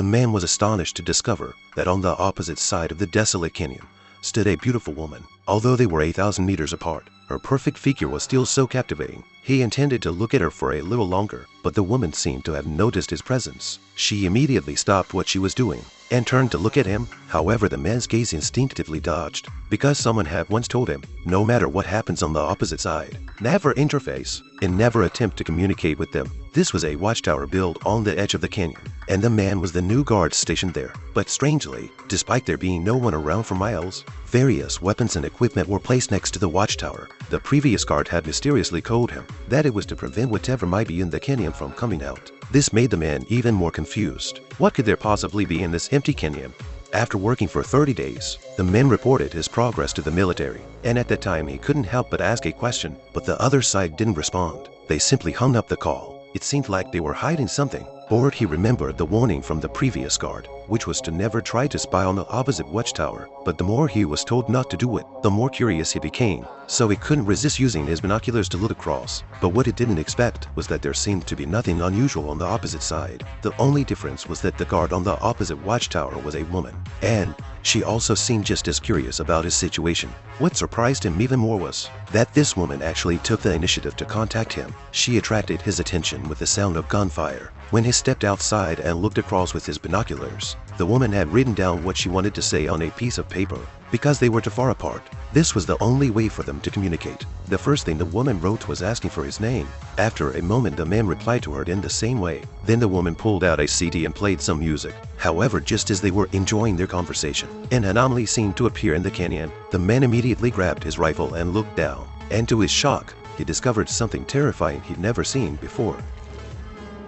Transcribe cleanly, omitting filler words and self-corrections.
man was astonished to discover that on the opposite side of the desolate canyon stood a beautiful woman. Although they were 8,000 meters apart, her perfect figure was still so captivating. He intended to look at her for a little longer, but the woman seemed to have noticed his presence. She immediately stopped what she was doing and turned to look at him. However, the man's gaze instinctively dodged, because someone had once told him, no matter what happens on the opposite side, never interface and never attempt to communicate with them. This was a watchtower built on the edge of the canyon, and the man was the new guard stationed there. But strangely, despite there being no one around for miles, various weapons and equipment were placed next to the watchtower. The previous guard had mysteriously told him that it was to prevent whatever might be in the canyon from coming out. This made the man even more confused. What could there possibly be in this empty canyon? After working for 30 days, the man reported his progress to the military, and at that time he couldn't help but ask a question, but the other side didn't respond. They simply hung up the call. It seemed like they were hiding something. Bored, he remembered the warning from the previous guard, which was to never try to spy on the opposite watchtower. But the more he was told not to do it, the more curious he became, so he couldn't resist using his binoculars to look across. But what he didn't expect was that there seemed to be nothing unusual on the opposite side. The only difference was that the guard on the opposite watchtower was a woman, and she also seemed just as curious about his situation. What surprised him even more was that this woman actually took the initiative to contact him. She attracted his attention with the sound of gunfire. When he stepped outside and looked across with his binoculars, the woman had written down what she wanted to say on a piece of paper. Because they were too far apart, this was the only way for them to communicate. The first thing the woman wrote was asking for his name. After a moment, the man replied to her in the same way. Then the woman pulled out a CD and played some music. However, just as they were enjoying their conversation, an anomaly seemed to appear in the canyon. The man immediately grabbed his rifle and looked down, and to his shock, he discovered something terrifying he'd never seen before.